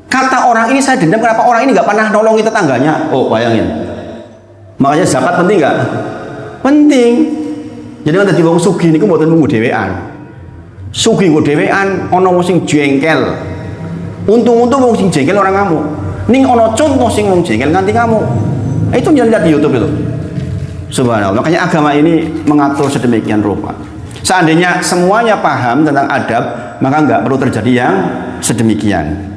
Kata orang ini, saya dendam kenapa orang ini nggak pernah nolongi tetangganya. Oh, bayangin. Makanya zakat penting nggak? Penting. Jadi ada di wong sugih niku mboten munggu dhewean. Sugih nggo dhewean, ana wong sing jengkel. Untung-untung wong sing jengkel orang kamu. Ning ana contoh sing wong jengkel nganti kamu. Itu jangan lihat di YouTube itu. Subhanallah. Makanya agama ini mengatur sedemikian rupa. Seandainya semuanya paham tentang adab, maka nggak perlu terjadi yang sedemikian.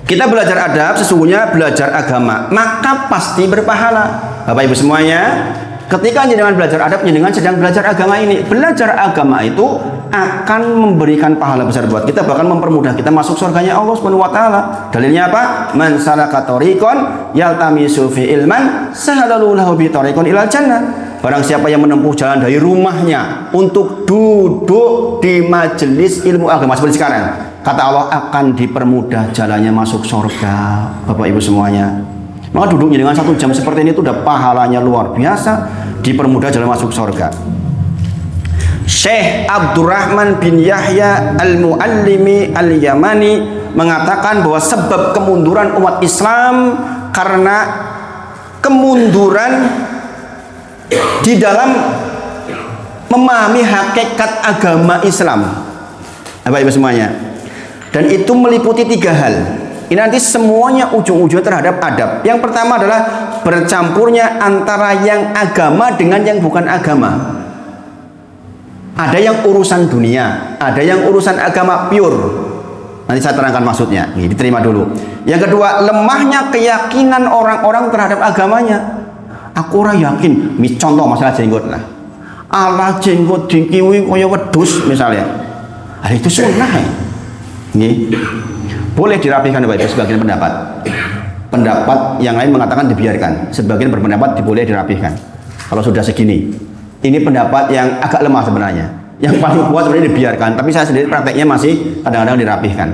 Kita belajar adab, sesungguhnya belajar agama, maka pasti berpahala. Bapak Ibu semuanya, ketika jenengan belajar adab, jenengan sedang belajar agama ini. Belajar agama itu akan memberikan pahala besar buat kita, bahkan mempermudah kita masuk surganya Allah Subhanahu wa taala. Dalilnya apa? Man salaka tariqan yaltamisu fi ilman sahalallahu lahu bi tariqan ilal jannah. Barang siapa yang menempuh jalan dari rumahnya untuk duduk di majelis ilmu agama seperti sekarang, kata Allah akan dipermudah jalannya masuk surga. Bapak Ibu semuanya, maka duduknya dengan 1 jam seperti ini itu udah pahalanya luar biasa, dipermudah jalan masuk surga. Syekh Abdurrahman bin Yahya Al-Muallimi Al-Yamani mengatakan bahwa sebab kemunduran umat Islam karena kemunduran di dalam memahami hakikat agama Islam. Bapak Ibu semuanya, dan itu meliputi 3 hal. Ini nanti semuanya ujung-ujungnya terhadap adab. Yang pertama adalah bercampurnya antara yang agama dengan yang bukan agama. Ada yang urusan dunia, ada yang urusan agama pure. Nanti saya terangkan maksudnya. Nih, diterima dulu. Yang kedua, lemahnya keyakinan orang-orang terhadap agamanya. Aku ora yakin. Contoh masalah jenggot lah. Allah jenggot dikiwi kaya wedhus misalnya. Hal itu sunnah. Nih. Boleh dirapikan Bapak Ibu sebagian pendapat. Pendapat yang lain mengatakan dibiarkan. Sebagian berpendapat boleh dirapikan. Kalau sudah segini. Ini pendapat yang agak lemah sebenarnya. Yang paling kuat sebenarnya dibiarkan. Tapi saya sendiri prakteknya masih kadang-kadang dirapihkan.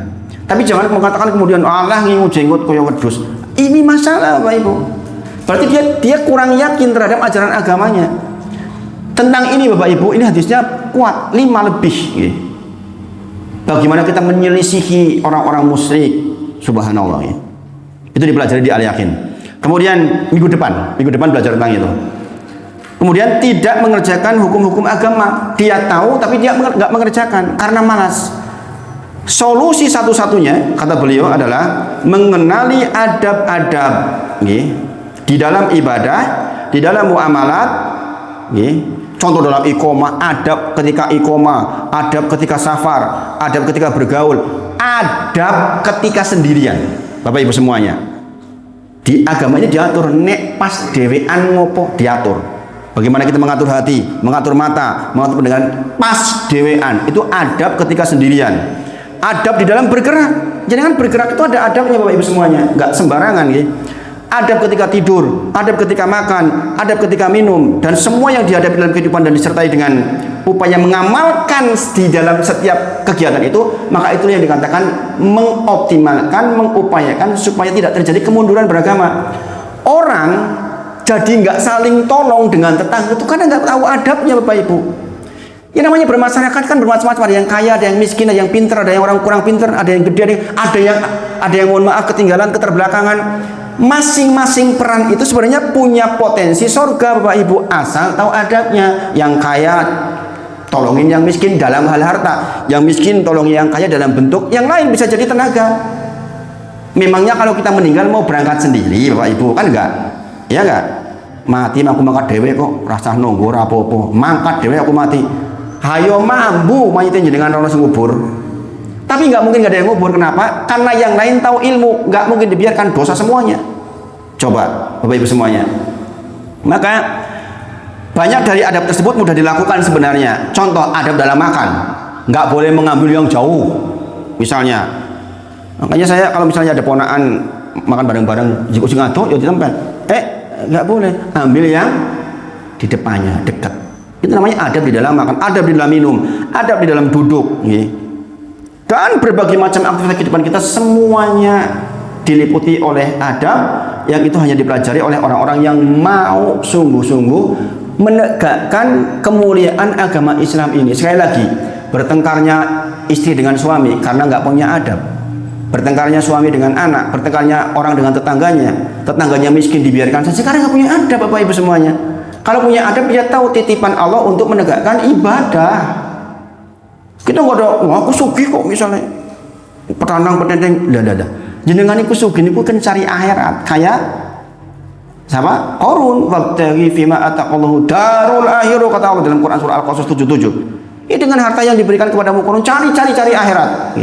Tapi jangan mengatakan kemudian Allah ngingu jenggot kaya wedhus. Ini masalah Bapak Ibu. Berarti dia kurang yakin terhadap ajaran agamanya. Tentang ini Bapak Ibu, ini hadisnya kuat 5 lebih. Bagaimana kita menyelisihi orang-orang musyrik, subhanallah ya. Itu dipelajari di Al-Yakin. Kemudian minggu depan belajar tentang itu. Kemudian tidak mengerjakan hukum-hukum agama. Dia tahu tapi dia nggak mengerjakan karena malas. Solusi satu-satunya kata beliau adalah mengenali adab-adab di dalam ibadah, di dalam muamalat. Contoh dalam iqomah, adab ketika iqomah, adab ketika safar, adab ketika bergaul, adab ketika sendirian. Bapak Ibu semuanya, di agamanya diatur, nek pas dewean ngopo diatur. Bagaimana kita mengatur hati, mengatur mata, mengatur pendengaran pas dewean. Itu adab ketika sendirian. Adab di dalam bergerak. Jangan bergerak itu ada adabnya Bapak Ibu semuanya, nggak sembarangan ya. Adab ketika tidur, adab ketika makan, adab ketika minum, dan semua yang dihadapi dalam kehidupan dan disertai dengan upaya mengamalkan di dalam setiap kegiatan itu, maka itu yang dikatakan mengoptimalkan, mengupayakan supaya tidak terjadi kemunduran beragama. Orang jadi nggak saling tolong dengan tetangga itu karena nggak tahu adabnya Bapak Ibu. Yang namanya bermasyarakat kan bermacam-macam, ada yang kaya, ada yang miskin, ada yang pintar, ada yang orang kurang pintar, ada yang gede, ada yang mohon maaf ketinggalan, keterbelakangan. Masing-masing peran itu sebenarnya punya potensi surga Bapak Ibu, asal tahu adabnya. Yang kaya tolongin yang miskin dalam hal harta, yang miskin tolongin yang kaya dalam bentuk yang lain, bisa jadi tenaga. Memangnya kalau kita meninggal mau berangkat sendiri Bapak Ibu, kan enggak? Ya enggak? Mati aku mangkat dewe kok, rasa nunggu rapopo, mangkat dewe aku mati. Hayo mambu mayitnya jenengan orang ngubur. Tapi nggak mungkin nggak ada yang ngubur. Kenapa? Karena yang lain tahu ilmu, nggak mungkin dibiarkan dosa semuanya. Coba Bapak Ibu semuanya. Maka banyak dari adab tersebut mudah dilakukan sebenarnya. Contoh adab dalam makan, nggak boleh mengambil yang jauh. Misalnya, makanya saya kalau misalnya ada ponakan makan bareng-bareng, jika sing ado ya di tempat, nggak boleh ambil yang di depannya dekat. Itu namanya adab di dalam makan, adab di dalam minum, adab di dalam duduk. Dan berbagai macam aktivitas kehidupan kita semuanya diliputi oleh adab yang itu hanya dipelajari oleh orang-orang yang mau sungguh-sungguh menegakkan kemuliaan agama Islam ini. Sekali lagi, bertengkarnya istri dengan suami karena nggak punya adab, bertengkarnya suami dengan anak, bertengkarnya orang dengan tetangganya miskin dibiarkan saja karena nggak punya adab Bapak Ibu semuanya. Kalau punya adab dia tahu titipan Allah untuk menegakkan ibadah. Kita nggak ada, wah aku sugih kok misalnya petanang petenteng, dah. Jenengan iku sugih niku kan cari akhirat, kayak siapa? Qarun, wabtaghi fima ataqallahu darul akhirah, kata Allah dalam Quran surah Al-Qasas 77. Ini dengan harta yang diberikan kepadamu Qarun, cari akhirat.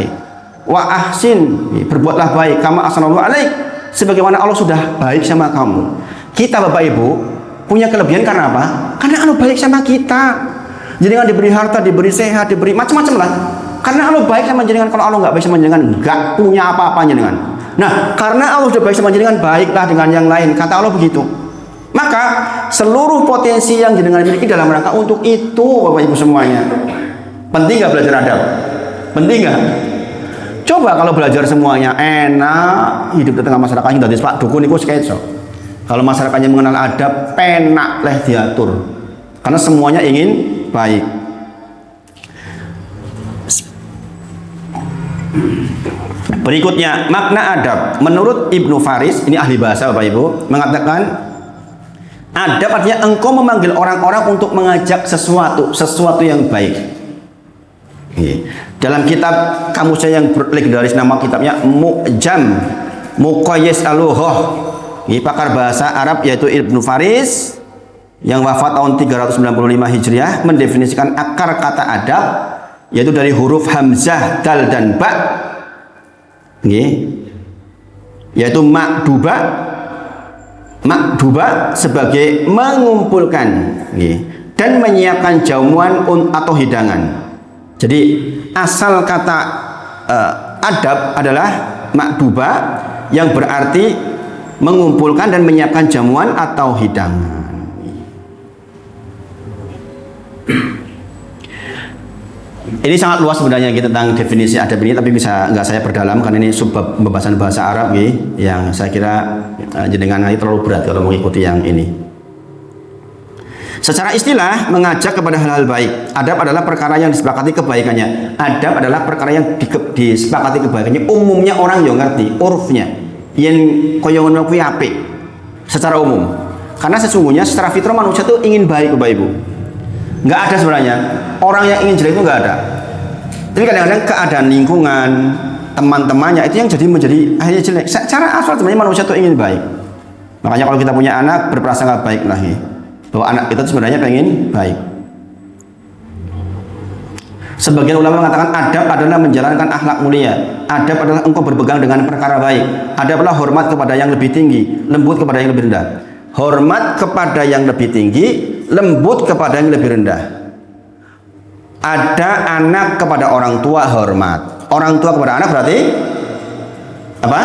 Wa ahsin, berbuatlah baik, kama ahsanallahu alaik, sebagaimana Allah sudah baik sama kamu. Kita Bapak Ibu punya kelebihan karena apa? Karena Allah baik sama kita. Jenengan diberi harta, diberi sehat, diberi macam-macam lah. Karena Allah baik sama jenengan. Kalau Allah nggak baik sama jenengan, nggak punya apa-apa jenengan. Nah, karena Allah sudah baik sama jenengan, baiklah dengan yang lain. Kata Allah begitu. Maka seluruh potensi yang jenengan miliki dalam rangka untuk itu, Bapak Ibu semuanya. Penting nggak belajar adab? Penting nggak? Coba kalau belajar semuanya enak, hidup di tengah masyarakat yang dari Pak Dukun itu sketsa. Kalau masyarakatnya mengenal adab, penak leh diatur. Karena semuanya ingin baik. Berikutnya, makna adab. Menurut Ibnu Faris, ini ahli bahasa Bapak Ibu, mengatakan adab artinya engkau memanggil orang-orang untuk mengajak sesuatu yang baik. Dalam kitab kamus yang legendaris, nama kitabnya Mu'jam Muqayyis Al-Lughah, pakar bahasa Arab yaitu Ibnu Faris yang wafat tahun 395 Hijriah mendefinisikan akar kata adab yaitu dari huruf hamzah, dal dan ba nggih, yaitu makduba sebagai mengumpulkan nggih, dan menyiapkan jamuan atau hidangan. Jadi asal kata adab adalah makduba yang berarti mengumpulkan dan menyiapkan jamuan atau hidangan. Ini sangat luas sebenarnya gitu tentang definisi adab ini, tapi bisa nggak saya perdalam karena ini subbab pembahasan bahasa Arab yang saya kira jenengan nanti terlalu berat kalau mengikuti yang ini. Secara istilah mengajak kepada hal-hal baik. Adab adalah perkara yang disepakati kebaikannya. Adab adalah perkara yang disepakati kebaikannya. Umumnya orang yang ngerti, urufnya yang kaya ngono kuwi apik secara umum. Karena sesungguhnya secara fitrah manusia itu ingin baik, Bapak Ibu. Nggak ada sebenarnya orang yang ingin jelek itu nggak ada. Tapi kadang-kadang keadaan lingkungan, teman-temannya itu yang menjadi akhirnya jelek. Secara asal sebenarnya manusia itu ingin baik. Makanya kalau kita punya anak berprasangka baik lagi bahwa anak kita sebenarnya pengen baik. Sebagian ulama mengatakan adab adalah menjalankan akhlak mulia. Adab adalah engkau berpegang dengan perkara baik. Adab adalah hormat kepada yang lebih tinggi, lembut kepada yang lebih rendah. Hormat kepada yang lebih tinggi, lembut kepada yang lebih rendah. Ada anak kepada orang tua hormat. Orang tua kepada anak berarti apa?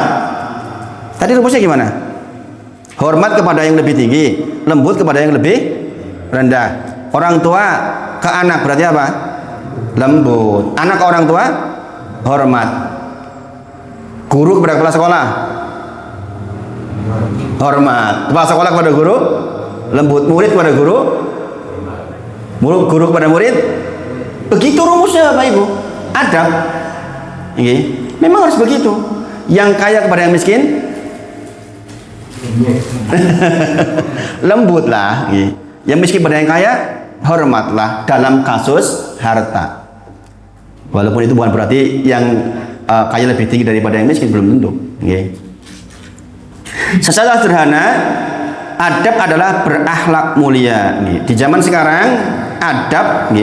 Tadi rumusnya gimana? Hormat kepada yang lebih tinggi, lembut kepada yang lebih rendah. Orang tua ke anak berarti apa? Lembut. Anak ke orang tua hormat. Guru kepada kepala sekolah hormat. Kepala sekolah kepada guru lembut. Murid kepada guru, guru kepada murid. Begitu rumusnya Bapak Ibu. Adab memang harus begitu. Yang kaya kepada yang miskin lembutlah. Yang miskin pada yang kaya hormatlah dalam kasus harta. Walaupun itu bukan berarti yang kaya lebih tinggi daripada yang miskin, belum tentu. Secara sederhana, adab adalah berakhlak mulia. Di zaman sekarang, adab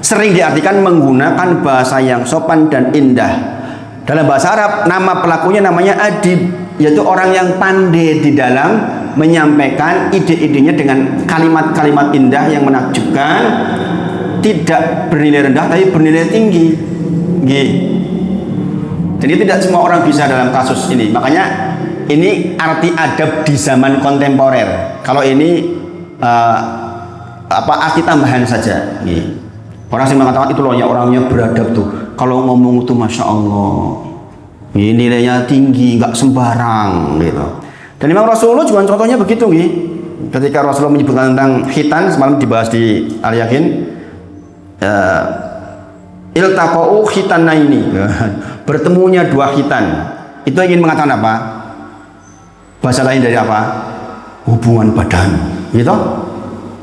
sering diartikan menggunakan bahasa yang sopan dan indah. Dalam bahasa Arab, nama pelakunya namanya adib, yaitu orang yang pandai di dalam menyampaikan ide-idenya dengan kalimat-kalimat indah yang menakjubkan, tidak bernilai rendah tapi bernilai tinggi. Jadi tidak semua orang bisa dalam kasus ini. Makanya ini arti adab di zaman kontemporer. Kalau ini arti tambahan saja. Orang yang mengatakan itu loh ya orangnya beradab tuh. Kalau ngomong itu masya Allah, nilainya tinggi, nggak sembarang gitu. Dan Imam Rasulullah juga contohnya begitu Ketika Rasulullah menyebutkan tentang khitan, semalam dibahas di Al-Yakin, iltaqau khitanaini, bertemunya dua khitan. Itu ingin mengatakan apa? Bahasa lain dari apa? Hubungan badan, gitu.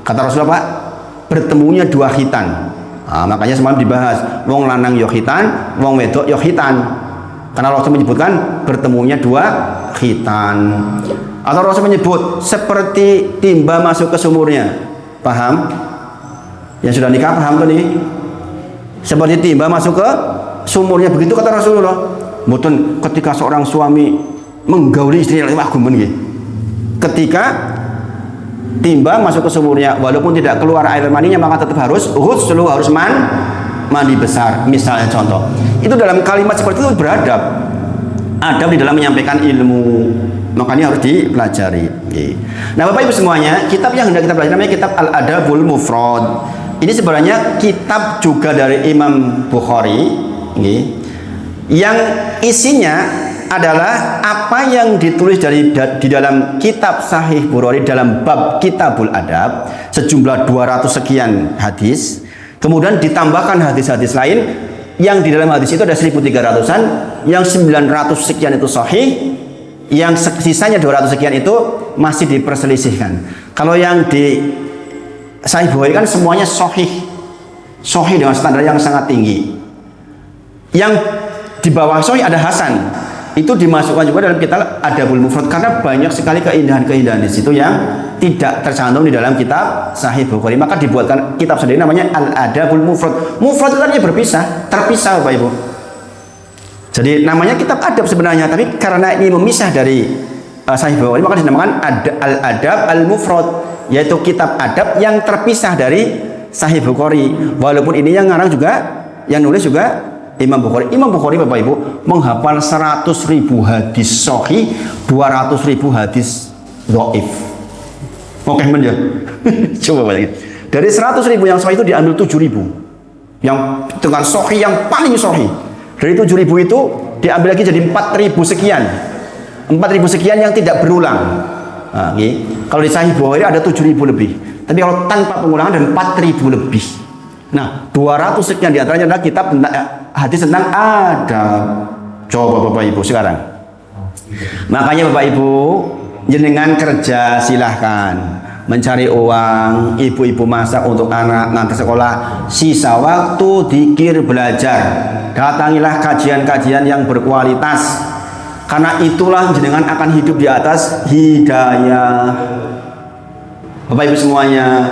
Kata Rasulullah, Pak, bertemunya dua khitan. Makanya semalam dibahas, wong lanang yo khitan, wong wedok yo khitan. Karena Rasul menyebutkan bertemunya dua khitan. Atau Rasul menyebut seperti timba masuk ke sumurnya. Paham? Yang sudah nikah paham tuh nih? Seperti timba masuk ke sumurnya, begitu kata Rasulullah. Mboten ketika seorang suami menggauli istrinya, ketika timba masuk ke sumurnya, walaupun tidak keluar air maninya, maka tetap harus mandi besar. Misalnya contoh, itu dalam kalimat seperti itu beradab. Adab di dalam menyampaikan ilmu, makanya harus dipelajari. Nah Bapak Ibu semuanya, kitab yang hendak kita pelajari namanya kitab Al-Adabul Mufrad. Ini sebenarnya kitab juga dari Imam Bukhari, yang isinya adalah apa yang ditulis di dalam kitab Sahih Bukhari dalam bab Kitabul Adab, sejumlah 200 sekian hadis. Kemudian ditambahkan hadis-hadis lain yang di dalam hadis itu ada 1.300-an, yang 900 sekian itu sahih, yang sisanya 200 sekian itu masih diperselisihkan. Kalau yang di Sahih Bukhari kan semuanya sahih dengan standar yang sangat tinggi. Yang di bawah sahih ada hasan, itu dimasukkan juga dalam kitab Adabul Mufrad karena banyak sekali keindahan-keindahan di situ yang tidak tercantum di dalam kitab Sahih Bukhari. Maka dibuatkan kitab sendiri namanya Al-Adabul Mufrad. Mufrad itu artinya terpisah Bapak Ibu. Jadi namanya kitab adab sebenarnya, tapi karena ini memisah dari Sahih Bukhari maka dinamakan Al-Adab Al-Mufrad, yaitu kitab adab yang terpisah dari Sahih Bukhari. Walaupun ini yang ngarang juga, yang nulis juga Imam Bukhari. Imam Bukhari Bapak Ibu menghafal 100.000 hadis sahih, 200.000 hadis dhaif. Oke men ya. Coba bayangin. Dari 100.000 yang sahih itu diambil 7.000. Yang dengan sahih yang paling sahih. Dari 7.000 itu diambil lagi jadi 4.000 sekian. 4.000 sekian yang tidak berulang. Nah, kalau di Sahih Bukhari ada 7.000 lebih. Tapi kalau tanpa pengulangan dan 4.000 lebih. Nah, 200 sekian diantaranya adalah kitab tentang hadis tentang adab. Coba Bapak Ibu sekarang. Makanya Bapak Ibu, jenengan kerja silahkan. Mencari uang, ibu-ibu masak untuk anak ngantar sekolah, sisa waktu dikir belajar. Datangilah kajian-kajian yang berkualitas. Karena itulah jenengan akan hidup di atas hidayah. Bapak Ibu semuanya,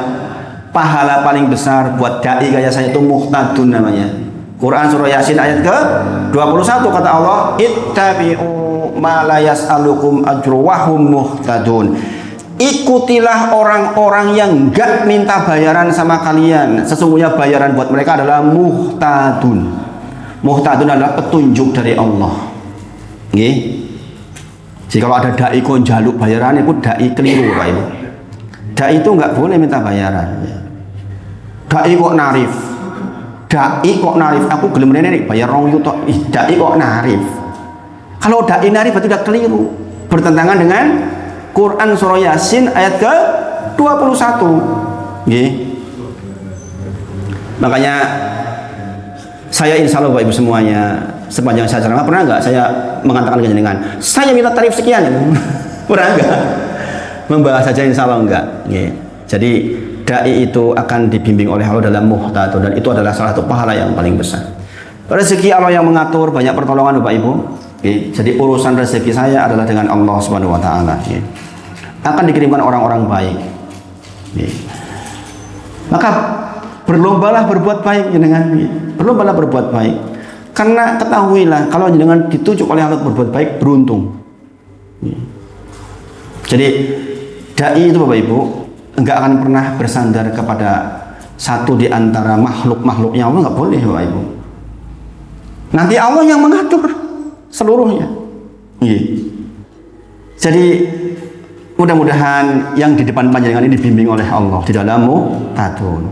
pahala paling besar buat dai kayak saya itu muhtadun namanya. Quran surah Yasin ayat ke-21 kata Allah, ittabi'u ma la yas'alukum ajru wa hum muhtadun. Ikutilah orang-orang yang enggak minta bayaran sama kalian. Sesungguhnya bayaran buat mereka adalah muhtadun. Muhtadun adalah petunjuk dari Allah. Nggih. Jadi kalau ada dai kok njaluk bayaran itu dai keliru Pak Ibu. Dai itu enggak boleh minta bayaran. Dai kok narif. Dai kok narif. Aku gelem rene bayar 2 juta. Dai kok narif. Kalau dai narif berarti udah keliru. Bertentangan dengan Quran surah Yasin ayat ke-21. Nggih. Makanya saya insya Allah Bapak Ibu semuanya, sepanjang saya ceramah pernah nggak saya mengatakan ke jenengan, saya minta tarif sekian? Pernah nggak? Membahas saja insya Allah enggak. Nggih. Jadi dai itu akan dibimbing oleh Allah dalam muhtadun, dan itu adalah salah satu pahala yang paling besar. Rezeki Allah yang mengatur, banyak pertolongan Bapak Ibu. Nggih. Jadi urusan rezeki saya adalah dengan Allah Subhanahu wa taala. Akan dikirimkan orang-orang baik. Maka berlombalah berbuat baik jenengan. Berlombalah berbuat baik. Karena ketahuilah kalau jenengan ditunjuk oleh Allah berbuat baik, beruntung. Jadi dai itu Bapak Ibu enggak akan pernah bersandar kepada satu di antara makhluk-makhluknya Allah, enggak boleh Bapak Ibu. Nanti Allah yang mengatur seluruhnya. Jadi mudah-mudahan yang di depan panjenengan ini dibimbing oleh Allah di dalam muhtadun.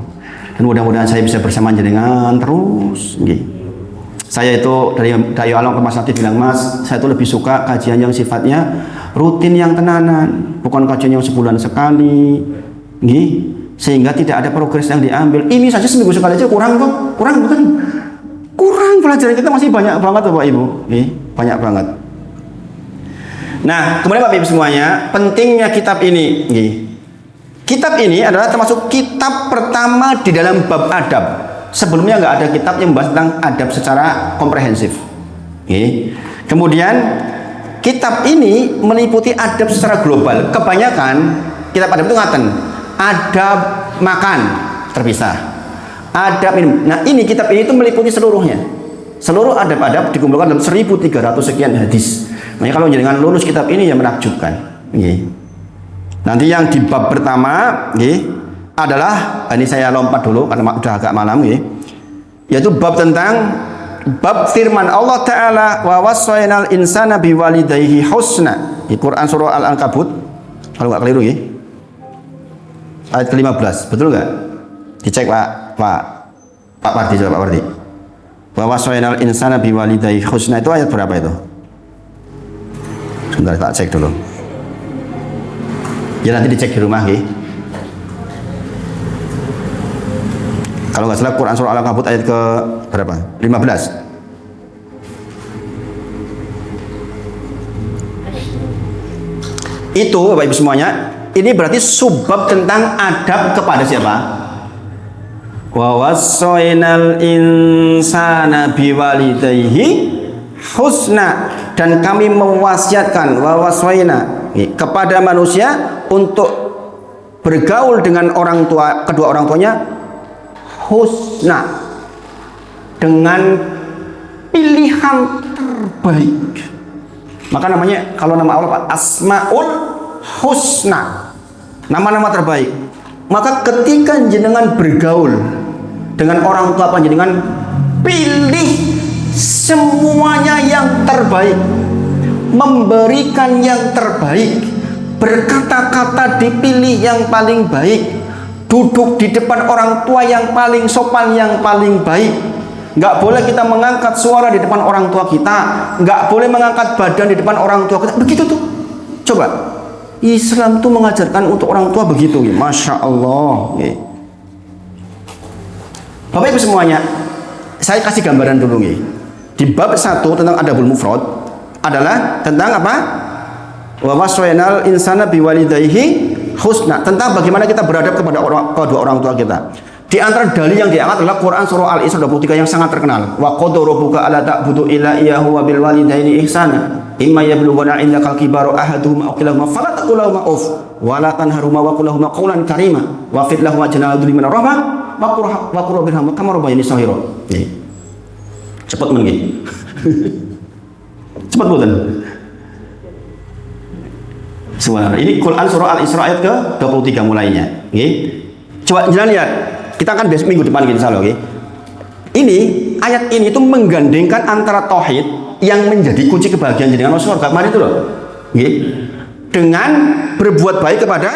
Dan mudah-mudahan saya bisa bersama jenengan terus. Saya itu dari awal ke Mas Latif bilang, Mas, saya itu lebih suka kajian yang sifatnya rutin yang tenanan, bukan kajian yang sebulan sekali. Sehingga tidak ada progres yang diambil. Ini saja seminggu sekali aja kurang kok. Kurang bukan? Kurang, pelajaran kita masih banyak banget Bapak Ibu. Banyak banget. Nah, kemudian Bapak Ibu semuanya, pentingnya kitab ini. Kitab ini adalah termasuk kitab pertama di dalam bab adab. Sebelumnya nggak ada kitab yang membahas tentang adab secara komprehensif. Kemudian kitab ini meliputi adab secara global. Kebanyakan kitab adab itu ngaten. Adab makan terpisah. Adab minum. Nah, ini kitab ini itu meliputi seluruhnya. Seluruh adab-adab dikumpulkan dalam 1.300 sekian hadis. Makanya kalau jenengan lulus kitab ini ya menakjubkan. Nanti yang di bab pertama adalah, ini saya lompat dulu karena sudah agak malam, yaitu bab tentang bab firman Allah Ta'ala, wa wassaynal insana biwalidayhi husna. Di Quran surah Al-Ankabut, kalau nggak keliru ayat ke-15, betul nggak? Dicek Pak Wardi, coba Pak Wardi. Wa wassaynal insana biwalidayhi husna itu ayat berapa itu? Sebentar tak cek dulu. Ya nanti dicek di rumah Kalau nggak salah Quran surah Al-Ankabut ayat ke berapa? 15. Itu Bapak Ibu semuanya, ini berarti subbab tentang adab kepada siapa? Wa wassaynal insana biwalidayhi husna, dan kami mewasiatkan kepada manusia untuk bergaul dengan orang tua, kedua orang tuanya husna, dengan pilihan terbaik. Maka namanya kalau nama Allah Pak Asmaul Husna, nama-nama terbaik. Maka ketika jenengan bergaul dengan orang tua panjenengan, pilih semuanya yang terbaik, memberikan yang terbaik, berkata-kata dipilih yang paling baik, duduk di depan orang tua yang paling sopan, yang paling baik. Nggak boleh kita mengangkat suara di depan orang tua kita, nggak boleh mengangkat badan di depan orang tua kita. Begitu tuh. Coba, Islam tuh mengajarkan untuk orang tua begitu. Masya Allah. Bapak Ibu semuanya, saya kasih gambaran dulu. Di bab 1 tentang adabul mufrad adalah tentang apa? Wa wasaynal insana biwalidayhi husna, tentang bagaimana kita beradab kepada kedua orang tua kita. Di antara dalil yang diangkat adalah Quran surah Al-Isra 23 yang sangat terkenal. Wa qad rabbuka alla ta'budu illa iyyahu wa bil walidaini ihsana. Imma yablughanna 'indakal kibaru ahaduhuma aw kilahuma fala taqul lahumu uff wa la tanharhuma wa qul lahumu qawlan karima wa fid lahum janaha dhulli minar rahmah wa qur birham kama rabbayani shaghira. Cepat men nggih. Cepat boten. Subhanallah. Ini Quran surah Al-Isra ayat ke-23 mulainya. Nggih. Coba jalan lihat. Kita akan besok minggu depan insyaallah, oke. Ini ayat ini itu menggandengkan antara tauhid yang menjadi kunci kebahagiaan jenengan masuk surga kemarin itu loh. Nggih. Dengan berbuat baik kepada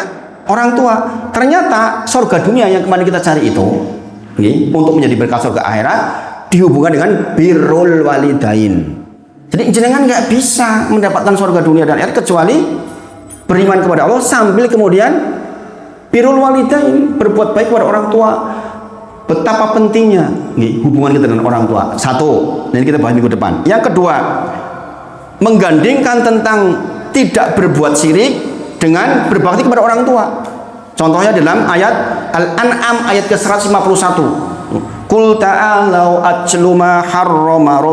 orang tua. Ternyata surga dunia yang kemarin kita cari itu, nggih, untuk menjadi berkah surga akhirat dihubungkan dengan birrul walidain. Jadi jenengan nggak bisa mendapatkan surga dunia dan akhirat kecuali beriman kepada Allah sambil kemudian birrul walidain, berbuat baik kepada orang tua. Betapa pentingnya hubungan kita dengan orang tua. Satu, dan kita bahas minggu depan. Yang kedua, menggandengkan tentang tidak berbuat syirik dengan berbakti kepada orang tua. Contohnya dalam ayat Al-An'am ayat ke-151. Qul ta'alau atlu ma harrama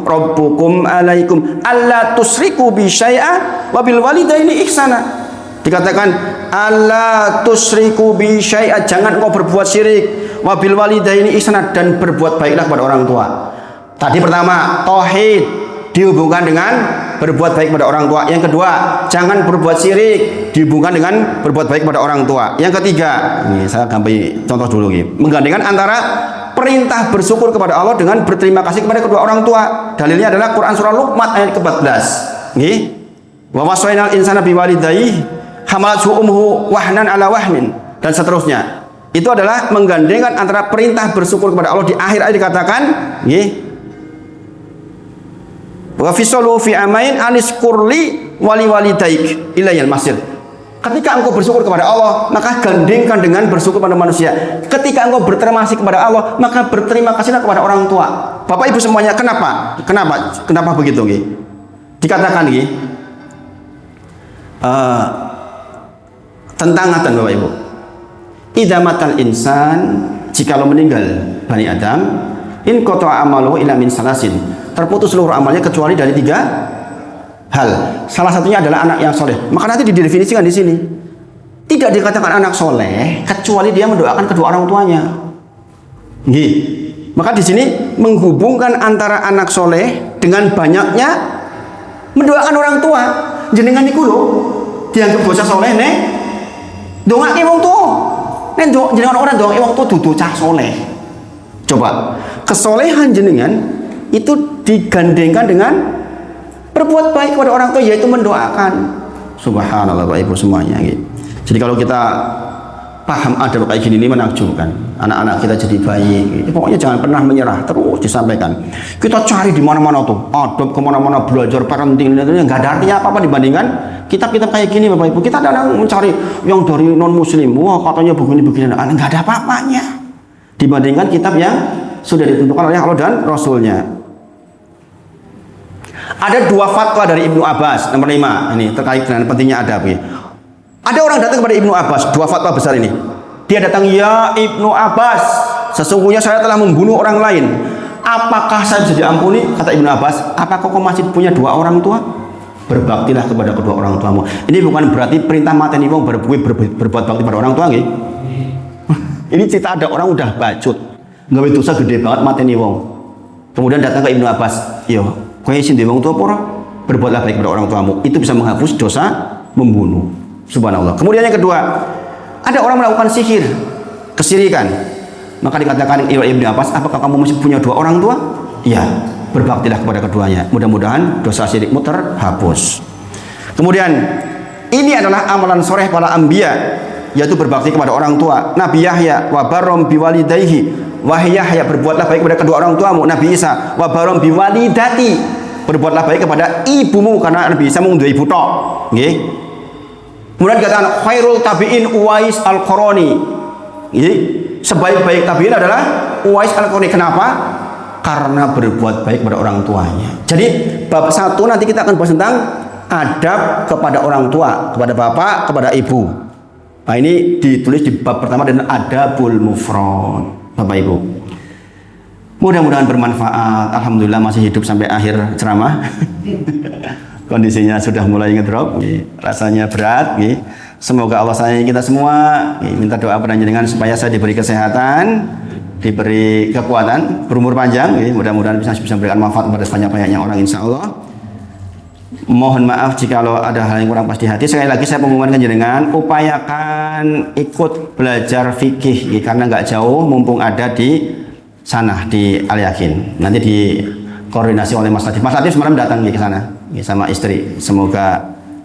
rabbukum alaikum alla tusriku bi syai'a wa bil walidaini ihsana. Dikatakan alla tusriku bi syai'a, jangan engkau berbuat syirik, wa bil walidaini ihsana, dan berbuat baiklah kepada orang tua. Tadi pertama tauhid dihubungkan dengan berbuat baik kepada orang tua. Yang kedua, jangan berbuat syirik dihubungkan dengan berbuat baik kepada orang tua. Yang ketiga, ini saya gambar contoh dulu nih, menggandengkan antara perintah bersyukur kepada Allah dengan berterima kasih kepada kedua orang tua. Dalilnya adalah Quran surah Luqman ayat ke-14. Nggih. Wa wasaynal insana biwalidayhi hamalathu ummuhu wahnan ala wahnin, dan seterusnya. Itu adalah menggandengkan antara perintah bersyukur kepada Allah. Di akhir ayat dikatakan, nggih, wa fisalu fi amain aniskurli wali walidaik ilayal masir. Ketika engkau bersyukur kepada Allah, maka gandengkan dengan bersyukur pada manusia. Ketika engkau berterima kasih kepada Allah, maka berterima kasihlah kepada orang tua. Bapak Ibu semuanya, kenapa? Kenapa begitu, nggih? Dikatakan nggih, tentang ngaten Bapak Ibu. Idza matal insan, jikalau meninggal Bani Adam, in qata'a amaluhu illa min salasin, terputus seluruh amalnya kecuali dari 3 hal. Salah satunya adalah anak yang soleh. Maka nanti didefinisikan di sini. Tidak dikatakan anak soleh kecuali dia mendoakan kedua orang tuanya. Nggih. Maka di sini menghubungkan antara anak soleh dengan banyaknya mendoakan orang tua. Jenengan niku lho dianggap bocah soleh nih. Dongake wong tuwa. Nek jenengan orang dongake wong tuwa dudu cah soleh. Coba, kesolehan jenengan itu digandengkan dengan berbuat baik kepada orang tua, yaitu mendoakan. Subhanallah Bapak Ibu semuanya gitu. Jadi kalau kita paham adab kayak gini, ini menakjubkan. Anak-anak kita jadi baik gitu. Pokoknya jangan pernah menyerah, terus disampaikan. Kita cari di mana-mana tuh adab, kemana-mana belajar parenting, nggak ada artinya apa-apa dibandingkan kitab-kitab kayak gini Bapak Ibu. Kita kadang mencari yang dari non muslim, wah katanya begini-begini, nggak ada apa-apanya dibandingkan kitab yang sudah ditentukan oleh Allah dan Rasulnya. Ada 2 fatwa dari Ibnu Abbas. Nomor 5 ini terkait dengan pentingnya adab. Ada orang datang kepada Ibnu Abbas, 2 fatwa besar ini. Dia datang, ya Ibnu Abbas, sesungguhnya saya telah membunuh orang lain. Apakah saya bisa diampuni? Kata Ibnu Abbas, apakah kau masih punya 2 orang tua? Berbaktilah kepada kedua orang tuamu. Ini bukan berarti perintah mateni wong berbuat bakti pada orang tua, nggih. Ini cerita ada orang udah bacut, nggak dosa gede banget mateni wong. Kemudian datang ke Ibnu Abbas, yo, kowe sing duwe wong tua apa ora? Berbuatlah baik kepada orang tuamu. Itu bisa menghapus dosa membunuh. Subhanallah. Kemudian yang kedua, ada orang melakukan sihir, kesirikan. Maka dikatakan Ibnu Abbas, apakah kamu masih punya dua orang tua? Ya, berbaktilah kepada keduanya. Mudah-mudahan dosa syirikmu terhapus. Kemudian ini adalah amalan soleh para anbiya, yaitu berbakti kepada orang tua. Nabi Yahya, wa barrom biwalidayhi, wahai Yahya, berbuatlah baik kepada kedua orang tuamu. Nabi Isa, wa barrom biwalidati, berbuatlah baik kepada ibumu, karena Nabi Isa mung duwe ibu tok. Nggih. Kemudian dikatakan khairul tabi'in Uwais al-Qarani. Nggih. Sebaik-baik tabi'in adalah Uwais al-Qarani. Kenapa? Karena berbuat baik kepada orang tuanya. Jadi bab 1 nanti kita akan bahas tentang adab kepada orang tua, kepada bapak, kepada ibu. Nah, ini ditulis di bab pertama dengan adabul mufrad, Bapak Ibu. Mudah-mudahan bermanfaat. Alhamdulillah masih hidup sampai akhir ceramah. Kondisinya sudah mulai ngedrop, rasanya berat. Semoga Allah sayangi kita semua. Minta doa panjenengan supaya saya diberi kesehatan, diberi kekuatan, berumur panjang. Mudah-mudahan bisa memberikan manfaat kepada banyak-banyaknya orang, insya Allah. Mohon maaf jika ada hal yang kurang pas di hati. Sekali lagi saya pengumuman jenengan, upayakan ikut belajar fikih karena nggak jauh, mumpung ada di sana di Al Yakin. Nanti dikoordinasi oleh Mas Latif. Mas Latif semalam datang ke sana sama istri. Semoga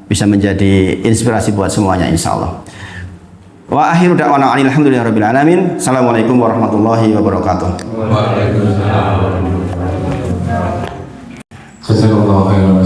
bisa menjadi inspirasi buat semuanya, insya Allah. Wa akhiru da'wana alhamdulillahirabbil alamin. Assalamualaikum warahmatullahi wabarakatuh. Waalaikumsalam. Jazakallahu khairan.